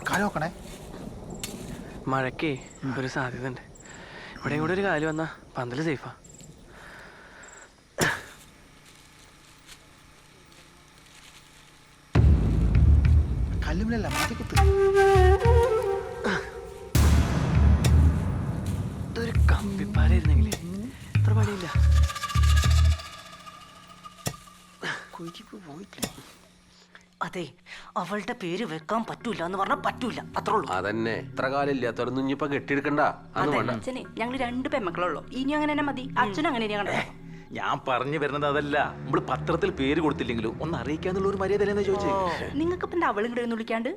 കാല് നോക്കണേ. മഴയ്ക്കേ ഒരു സാധ്യത ഉണ്ട്. ഇവിടെയും കൂടെ ഒരു കാല് വന്നാ പന്തല് സേഫാ. കല്ലുമില്ല മാറ്റിക്കുത്ത്. ഇതൊരു കമ്പിപ്പാലായിരുന്നെങ്കിലേ ഇത്ര പണിയില്ല. പോയിട്ടില്ല. അതെ, അവളുടെ പേര് വെക്കാൻ പറ്റൂല എന്ന് പറഞ്ഞാൽ പറ്റൂല, അത്രേ ഉള്ളൂ. അതന്നെ ഇത്ര കാലം ഇല്ലാത്തവരൊന്നും ഇനിയിപ്പൊ കെട്ടിയെടുക്കണ്ട. അച്ഛനെ ഞങ്ങൾ 2 പെമ്മക്കളുള്ളൂ. ഇനി അങ്ങനെ തന്നെ മതി. അച്ഛനും അങ്ങനെ കണ്ടോ. ഞാൻ പറഞ്ഞു വരുന്നത് അതല്ല, നമ്മള് പത്രത്തിൽ പേര് കൊടുത്തില്ലെങ്കിലും ഒന്ന് അറിയിക്കാന്നുള്ള ഒരു മര്യാദ അല്ലെന്ന് ചോദിച്ചേ. നിങ്ങൾക്ക് ഇപ്പൊ അവളും കൂടെ ഒന്ന് വിളിക്കാണ്ട്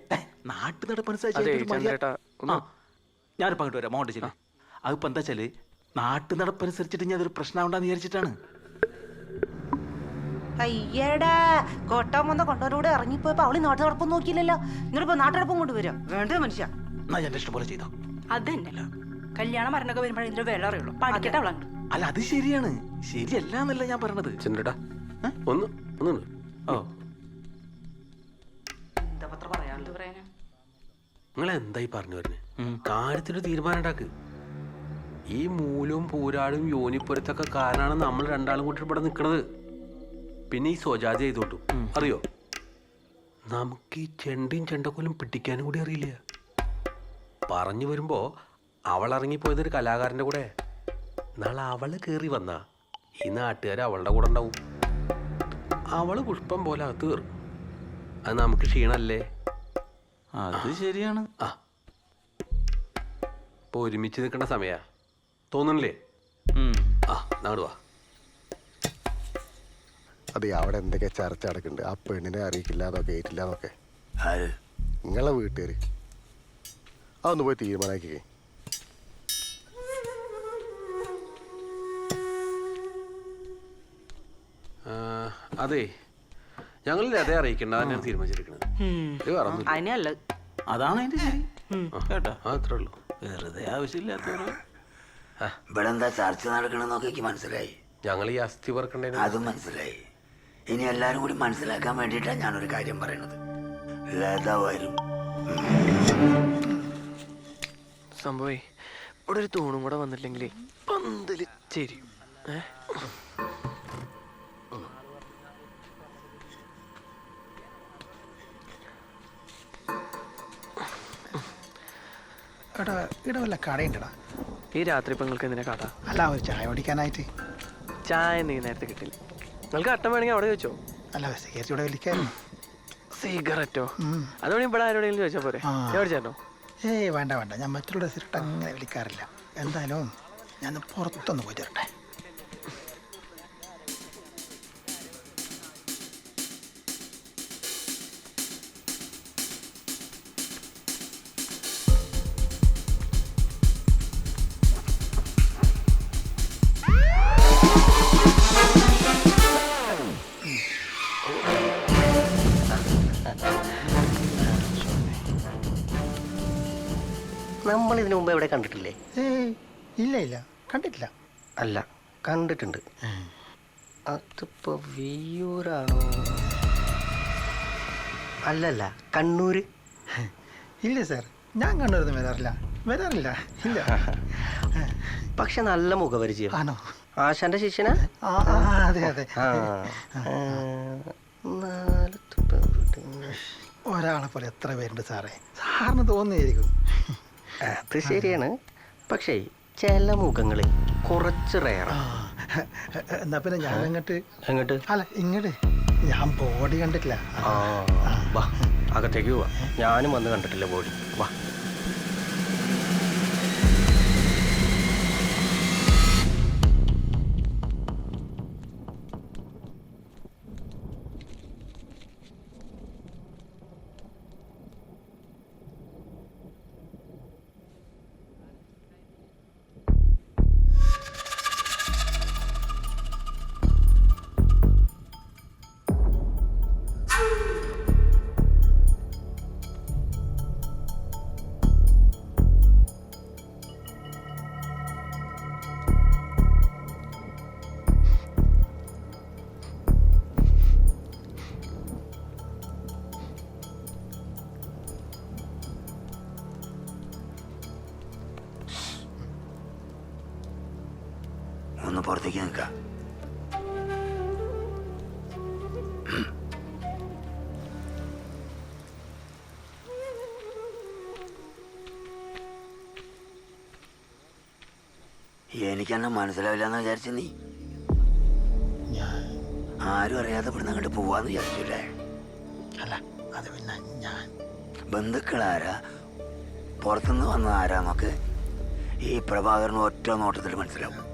നാട്ടു നടപ്പനുസരിച്ച് ഞാനിപ്പോ അങ്ങോട്ട് വരാം. മോണ്ട് ശരി. അതിപ്പോ എന്താ വെച്ചാല് നാട്ടു നടപ്പനുസരിച്ചിട്ട് ഞാൻ അതൊരു പ്രശ്നം ഉണ്ടാന്ന് വിചാരിച്ചിട്ടാണ്. അയ്യടാ, കൊട്ടാൻ വന്ന കൊണ്ടവരോട് ഇറങ്ങിപ്പോയപ്പോ അവള് നാട്ടു നടപ്പം നോക്കിയില്ലല്ലോ. നിങ്ങളിപ്പോ നാട്ടടപ്പം കൊണ്ടുവരാം വേണ്ടേ മനുഷ്യ? എന്നാ ഞാൻ ഇഷ്ടം പോലെ ചെയ്തോ. അതന്നെ കല്യാണം മരണമൊക്കെ വരുമ്പോഴേ ഇതിന്റെ വില അറിയുള്ളൂ. പഠിക്കട്ടെ അവളാണ്ട്. അല്ല, അത് ശരിയാണ്, ശരിയല്ല എന്നല്ല ഞാൻ പറഞ്ഞത്. ചന്ദ്രേട്ടാ ഒന്ന് ഒന്നുണ്ട്. ഓ, എന്താ പത്ര പറയാനുള്ളത്? പറയാനാ നിങ്ങൾ എന്തായി പറഞ്ഞു വരുന്നേ? കാര്യത്തിനൊരു തീരുമാനം ഉണ്ടാക്ക്. ഈ മൂലവും പൂരാടും യോനിപ്പുരത്തൊക്കെ കാരണമാണ് നമ്മൾ രണ്ടാളും കൂട്ടി ഇവിടെ നിൽക്കണത്. പിന്നെ ഈ സ്വജാതി ചെയ്തോട്ടു അറിയോ, നമുക്ക് ഈ ചെണ്ടിയും ചെണ്ടക്കോലും പിടിക്കാനും കൂടി അറിയില്ല. പറഞ്ഞു വരുമ്പോ അവൾ ഇറങ്ങിപ്പോയതൊരു കലാകാരന്റെ കൂടെ. നാളെ അവള് കയറി വന്നാ ഈ നാട്ടുകാർ അവളുടെ കൂടെ ഉണ്ടാവും. അവള് പുഷ്പം പോലെ അകത്ത് കയറും. അത് നമുക്ക് ക്ഷീണല്ലേ? അത് ശരിയാണ്. ആ ഇപ്പൊ ഒരുമിച്ച് നിൽക്കേണ്ട സമയാ തോന്നണില്ലേ? ആ നാട് വാ. അതെ, അവിടെ എന്തൊക്കെ ചർച്ച നടക്കുന്നുണ്ട്. ആ പെണ്ണിനെ അറിയിക്കില്ല എന്നൊക്കെ ഏറ്റില്ല എന്നൊക്കെ. നിങ്ങളെ വീട്ടുകാര് അതൊന്ന് പോയി തീരുമാനാക്കിക്കേ. അതെ, ഞങ്ങൾ അതേ അറിയിക്കണ്ട, തന്നെയാണ് തീരുമാനിച്ചിരിക്കുന്നത്. അതിനല്ല, അതാണ് അതിന്റെ ശരി കേട്ടോ. അത്രേ ഉള്ളൂ. വെറുതെ ആവശ്യമില്ലാത്തവരോ. ഇവിടെ എന്താ ചർച്ച നടക്കണമെന്നൊക്കെ എനിക്ക് മനസ്സിലായി. ഞങ്ങൾ ഈ അസ്ഥി പറക്കണ്ടേ അതും മനസ്സിലായി. ഇനി എല്ലാരും കൂടി മനസ്സിലാക്കാൻ വേണ്ടിയിട്ടാണ് ഞാനൊരു കാര്യം പറയണത്. ലത വരും. സംഭവേ ഇവിടെ ഒരു തൂണും കൂടെ വന്നില്ലെങ്കിലേ പന്തല് ചേരും. എടാ ഇവിടെ വല്ല കടയുണ്ടടാ? ഈ രാത്രി ഇപ്പൊ നിങ്ങൾക്ക് എന്തിനാ കട? അല്ല, ഒരു ചായ കുടിക്കാനായിട്ട്. ചായ നീ നേരത്തെ കിട്ടില്ല. നിങ്ങൾക്ക് അട്ടം വേണമെങ്കിൽ അവിടെ ചോദിച്ചോ. അല്ല, സിഗരറ്റ് ഇവിടെ വലിക്കായിരുന്നു. സിഗരറ്റോ? അതുകൊണ്ട് ഇവിടെ ആരോടെങ്കിലും ചോദിച്ചാൽ പോരെ? എവിടെ ചേട്ടോ? ഏയ് വേണ്ട വേണ്ട, ഞാൻ മറ്റുള്ള സിഗരറ്റ് അങ്ങനെ വലിക്കാറില്ല. എന്തായാലും ഞാൻ പുറത്തൊന്ന് പോയി തരട്ടെ. നമ്മൾ ഇതിനു മുമ്പ് എവിടെ കണ്ടിട്ടില്ലേ? ഇല്ല ഇല്ല, കണ്ടിട്ടില്ല. അല്ല, കണ്ടിട്ടുണ്ട്. അതിപ്പോ വിയ്യൂരാണോ? അല്ലല്ല, കണ്ണൂര്. ഇല്ല സാർ, ഞാൻ കണ്ണൂരൊന്നും വരാറില്ല. ഇല്ല. പക്ഷെ നല്ല മുഖപരിചയം. ആണോ? ആശാന്റെ ശിഷ്യനാ? അതെ അതെ. ഒരാളെ പോലെ എത്ര പേരുണ്ട് സാറേ? സാറിന് തോന്നിയായിരിക്കും. അത് ശരിയാണ്. പക്ഷേ ചില മുഖങ്ങളിൽ കുറച്ച് റയറാ. എന്നാ പിന്നെ ഞാൻ എങ്ങോട്ട്? അല്ല, ഇങ്ങോട്ട്. ഞാൻ ബോഡി കണ്ടിട്ടില്ല. വാ, അകത്തേക്ക് പോവാ. ഞാനും വന്ന് കണ്ടിട്ടില്ല ബോഡി. വാ. പുറത്തേക്ക് നിൽക്കാം. എനിക്കെന്നെ മനസ്സിലാവില്ല എന്ന് വിചാരിച്ചു നീ? ഞാൻ ആരും അറിയാതെ ഇവിടുന്ന് അങ്ങോട്ട് പോവാന്ന് വിചാരിച്ചില്ലേ? അല്ല അത് പിന്നെ ഞാൻ ബന്ധുക്കളാരാ, പുറത്തുനിന്ന് വന്ന ആരാന്നൊക്കെ ഈ പ്രഭാകരന് ഒറ്റ നോട്ടത്തിൽ മനസ്സിലാവും.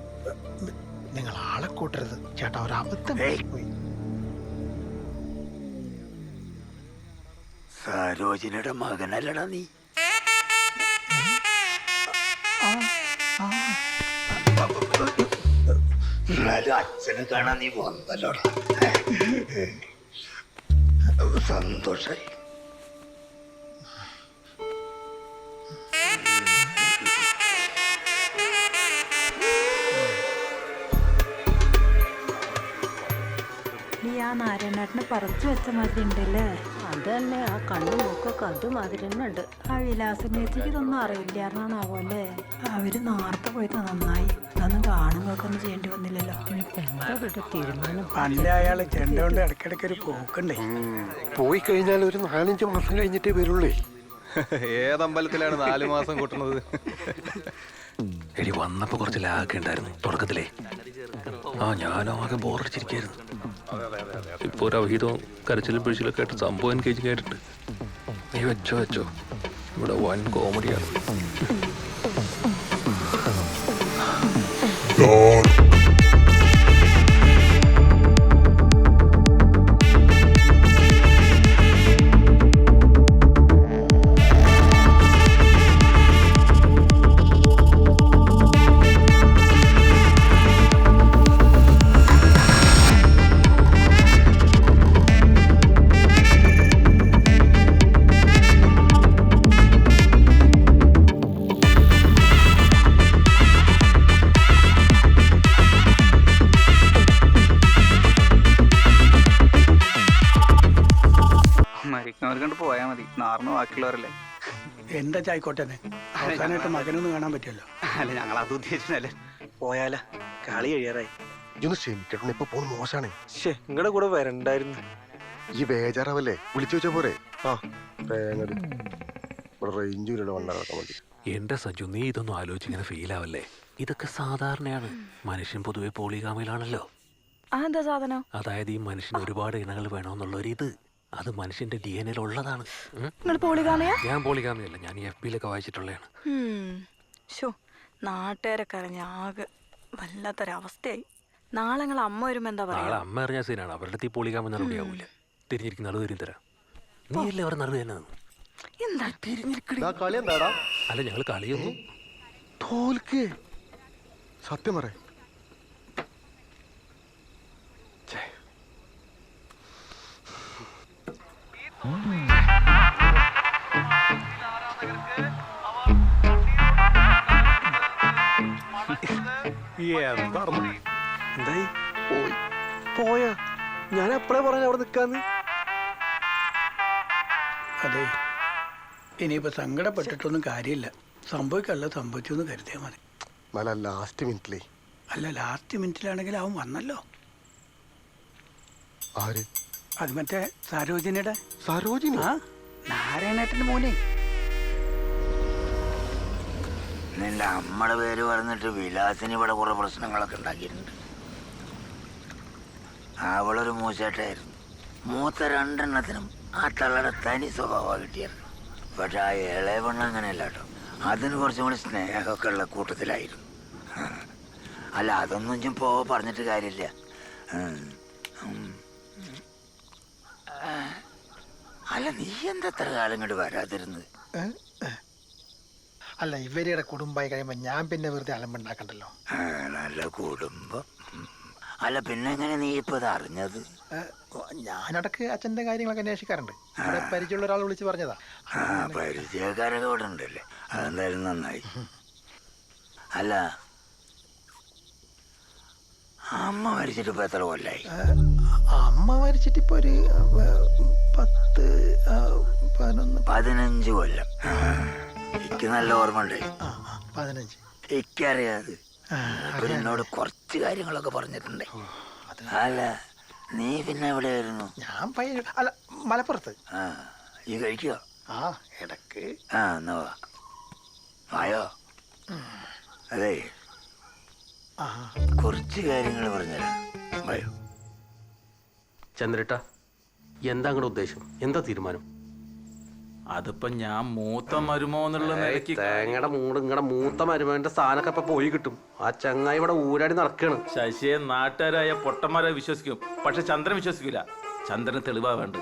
നിങ്ങൾ ആളെ കൂട്ടരുത് ചേട്ടാ, ഒരു അബദ്ധം ഏയ്. പോയി. സരോജിനിയുടെ മകനല്ലടാ നീ. എന്നാലും അച്ഛനെ കാണാൻ നീ വന്നല്ലോടാ. സന്തോഷായി. നീ ആ നാരായണേട്ടനെ പറിച്ചു വെച്ച മാതിരി ഉണ്ടല്ലേ? അത് തന്നെ, ആ കണ്ണും മൂക്കൊക്കെ അതുമാതിരി തന്നെ ഉണ്ട്. ആ വിലാസനേച്ചിക്ക് ഇതൊന്നും അറിയില്ലായിരുന്നാണാവോ അല്ലേ? അവര് നേരത്തെ പോയത് നന്നായി. ഇതൊന്നും കാണുമ്പോഴൊന്നും ചെയ്യേണ്ടി വന്നില്ലല്ലോ. എന്താ ഇവിടെ തീരുമാനം? പണ്ട് അയാൾ ചെണ്ട കൊണ്ട് ഇടയ്ക്കിടയ്ക്ക് ഒരു പോക്കണ്ടേ. പോയി കഴിഞ്ഞാൽ ഒരു 4-5 മാസം കഴിഞ്ഞിട്ടേ വരുള്ളേ. ഏതമ്പലത്തിലാണ് 4 മാസം കൂട്ടുന്നത്? എടി വന്നപ്പോ കുറച്ച് ലാഗ് ഉണ്ടായിരുന്നു തുടക്കത്തിലേ. ഞാനോ ആകെ ബോറടിച്ചിരിക്കായിരുന്നു. ഇപ്പൊ ഒരു അവഹിതവും കരച്ചിലും പിഴിച്ചിലൊക്കെ ആയിട്ട് സംഭവം എനിക്ക് കേട്ടിട്ട് നീ വെച്ചോ ഇവിടെ വൻ കോമഡിയാണ്. മരിക്കുന്നവർക്ക് പോയാ മതി, നാറിന് ബാക്കിയുള്ളവരല്ലേ. എന്താ ചായിക്കോട്ടെ, അവസാനമായിട്ട് മകനൊന്നും കാണാൻ പറ്റുമല്ലോ. അല്ല, ഞങ്ങൾ അത് ഉദ്ദേശിച്ചല്ലേ. പോയാല കളി കഴിയാറായി. ഇതൊന്ന് ക്ഷമിക്കണം, ഇപ്പൊ പോകുന്ന മോശാണ്. നിങ്ങളുടെ കൂടെ വരണ്ടായിരുന്നു. ഈ ബേജാറാവല്ലേ, വിളിച്ചു വെച്ചാ പോരെ. ഇവിടെ റേഞ്ചിലൂടെ വണ്ടാക്കാൻ വേണ്ടി. എന്റെ സജു, നീ ഇതൊന്നും ആലോചിച്ചിങ്ങനെ ഫീൽ ആവല്ലേ. ഇതൊക്കെ സാധാരണയാണ്. മനുഷ്യൻ പൊതുവെ പോളിഗാമിലാണല്ലോ. അതെന്താ സാധനം? അതായത് ഈ മനുഷ്യന് ഒരുപാട് ഇണകൾ വേണമെന്നുള്ളൊരിത്, അത് മനുഷ്യന്റെ DNA ഉള്ളതാണ്. നിങ്ങൾ പോളിഗാമിയാ? ഞാൻ പോളിഗാമിയല്ല, ഞാൻ ഈ FB-ലൊക്കെ വായിച്ചിട്ടുള്ളതാണ്. ഷോ, നാട്ടുകാരൊക്കെ അറിഞ്ഞ ആകെ വല്ലാത്തൊരവസ്ഥയായി. നാളെ നിങ്ങൾ അമ്മ വരുമ്പോ എന്താ നാളെ പറയാ? അമ്മ അറിഞ്ഞ സീനാണ്. അവരുടെ തീ പോളിഗാമി നടപടി ആവൂല. തിരിഞ്ഞിരിക്കുന്ന ആള് തിരിഞ്ഞു തരാം. നീ അല്ലേ അവർ നടു തന്നെ. എന്താ കളി എന്താടാ? അല്ല, ഞങ്ങൾ കളിയൊന്നും തോൽക്ക്. സത്യം പറ. എന്തായി പോയാ? ഞാൻ എപ്പോഴാ പറഞ്ഞ അവിടെ നിൽക്കാന്ന്? അതെ, ഇനിയിപ്പോ സങ്കടപ്പെട്ടിട്ടൊന്നും കാര്യമില്ല. സംഭവിക്കല്ല, സംഭവിച്ചു എന്ന് കരുതിയാൽ മതി. നല്ല ലാസ്റ്റ് മിനിറ്റിലേ. അല്ല, ലാസ്റ്റ് മിനിറ്റിലാണെങ്കിൽ അവൻ വന്നല്ലോ. ആര്? അത് മറ്റേ സരോജിനിയുടെ. സരോജിനി? ആ, നാരായണേട്ടന്റെ മോനെ. നിന്റെ അമ്മയുടെ പേര് പറഞ്ഞിട്ട് വിലാസിന് ഇവിടെ കുറെ പ്രശ്നങ്ങളൊക്കെ ഉണ്ടാക്കിയിട്ടുണ്ട്. അവളൊരു മൂച്ചേട്ടായിരുന്നു. മൂത്ത 2 ആ തള്ളയുടെ തനി സ്വഭാവമാണ് കിട്ടിയത്. പക്ഷെ ആ ഇളയ പെണ്ണ് അങ്ങനെയല്ല കേട്ടോ. അതിന് കുറച്ചും കൂടി സ്നേഹമൊക്കെ ഉള്ള കൂട്ടത്തിലായിരുന്നു. അല്ല, അതൊന്നും ഇപ്പോ പറഞ്ഞിട്ട് കാര്യമില്ല. അല്ല, നീ എന്താ എത്ര കാലം ഇങ്ങോട്ട് വരാതിരുന്നത്? അല്ല, ഇവരുടെ കുടുംബമായി കഴിയുമ്പോൾ ഞാൻ പിന്നെ വെറുതെ അലമ്പുണ്ടാക്കണ്ടല്ലോ. നല്ല കുടുംബം. അല്ല, പിന്നെ എങ്ങനെ നീ ഇപ്പൊ ഇത് അറിഞ്ഞത്? ഞാനിടക്ക് അച്ഛൻ്റെ കാര്യങ്ങളൊക്കെ അന്വേഷിക്കാറുണ്ട്. അവിടെ പരിചയമുള്ള ഒരാൾ വിളിച്ച് പറഞ്ഞതാ. പരിചയക്കാരൊക്കെ ഇവിടെ ഉണ്ടല്ലേ, അതെന്തായാലും നന്നായി. അല്ല, അമ്മ മരിച്ചിട്ട് ഇപ്പൊ എത്ര കൊല്ലായി? അമ്മ മരിച്ചിട്ടിപ്പോ ഒരു 15 കൊല്ലം. എനിക്ക് നല്ല ഓർമ്മ ഉണ്ട്. 15. എനിക്കറിയാത് മൂപ്പര് എന്നോട് കുറച്ച് കാര്യങ്ങളൊക്കെ പറഞ്ഞിട്ടുണ്ട്. അല്ല നീ പിന്നെ എവിടെയായിരുന്നു? ഞാൻ അല്ല മലപ്പുറത്ത്. ആ ഈ കഴിക്കോ? ആ ഇടക്ക്. ആ എന്നാ വാ. വായോ. അതെ കുറച്ച് കാര്യങ്ങൾ പറഞ്ഞുതരാം. വായോ. ചന്ദ്രേട്ട എന്താ അങ്ങടെ ഉദ്ദേശം? എന്താ തീരുമാനം? അതിപ്പോ ഞാൻ മൂത്ത മരുമോ എന്നുള്ള നിലയ്ക്ക് തേങ്ങയുടെ മൂട് ഇങ്ങടെ മൂത്ത മരുമന്റെ സ്ഥാനൊക്കെ ഇപ്പൊ പോയി കിട്ടും. ആ ചങ്ങായി ഇവിടെ ഊരാടി നടക്കാണ്. ശശിയെ നാട്ടുകാരായ പൊട്ടന്മാരെ വിശ്വസിക്കും, പക്ഷെ ചന്ദ്രൻ വിശ്വസിക്കില്ല. ചന്ദ്രന് തെളിവാ വേണ്ട.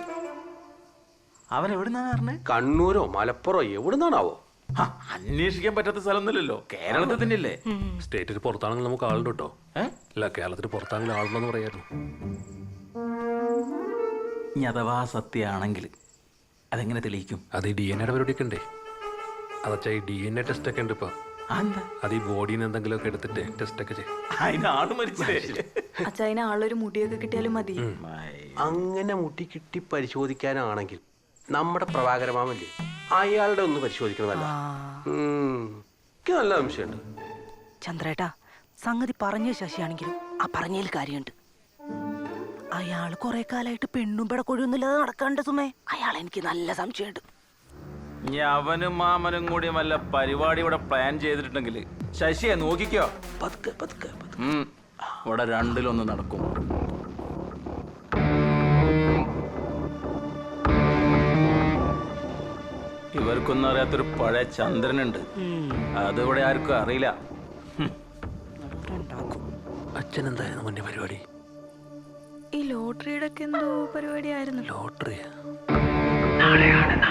അവൻ എവിടുന്നാണ് പറഞ്ഞത്? കണ്ണൂരോ മലപ്പുറോ എവിടുന്നാണാവോ? അന്വേഷിക്കാൻ പറ്റാത്ത സ്ഥലമൊന്നുമില്ലല്ലോ, കേരളത്തിൽ തന്നെയല്ലേ. സ്റ്റേറ്റിന് പുറത്താണെങ്കിൽ നമുക്ക് ആളുണ്ട് കേട്ടോ. അല്ല കേരളത്തിന് പുറത്താണെങ്കിൽ ആളുണ്ടെന്ന് പറയായിരുന്നു. ഇനി അഥവാ സത്യമാണെങ്കിൽ അതെങ്ങനെ തെളിയിക്കും? അത് ഈ DNA പരിപാടിയൊക്കെ ഉണ്ടേ. അതച്ചാ ഈ DNA ടെസ്റ്റ് ഒക്കെ ഉണ്ട് ഇപ്പൊ. അത് ഈ ബോഡിന്ന് എന്തെങ്കിലുമൊക്കെ എടുത്തിട്ട് ടെസ്റ്റ് ഒക്കെ ചെയ്യും. അതിനാള് മരിച്ചേ. അച്ഛന് ആളൊരു മുടിയൊക്കെ കിട്ടിയാലും മതി. അങ്ങനെ മുട്ടി കിട്ടി പരിശോധിക്കാനാണെങ്കിൽ നമ്മുടെ പ്രഭാകരമാമല്ലേ, അയാളുടെ ഒന്ന് പരിശോധിക്കണമല്ല. എനിക്ക് നല്ല സംശയമുണ്ട്. ചന്ദ്രേട്ടാ, സംഗതി പറഞ്ഞ ശശിയാണെങ്കിലും ആ പറഞ്ഞതിൽ കാര്യമുണ്ട്. അയാള് കുറെ കാലായിട്ട് പെണ്ണും പിടക്കൊഴിയൊന്നുമില്ലാതെ നടക്കാണ്ട് സുമേ. അയാൾ എനിക്ക് നല്ല സംശയമുണ്ട്. ഇനി അവനും മാമനും കൂടി വല്ല പരിപാടി ഇവിടെ പ്ലാൻ ചെയ്തിട്ടുണ്ടെങ്കിൽ ശശിയെ നോക്കിക്കോ. പതുക്കെ പതുക്കെ ഇവിടെ രണ്ടിലൊന്ന് നടക്കും. ഇവർക്കൊന്നും അറിയാത്തൊരു പഴയ ചന്ദ്രനുണ്ട്. അതിവിടെ ആർക്കും അറിയില്ല. അച്ഛൻ എന്തായിരുന്നു മുന്നേ പരിപാടി? ഈ ലോട്ടറിയുടെ ഒക്കെ എന്തോ പരിപാടിയായിരുന്നു. ലോട്ടറിയാ? നാളെയാണ്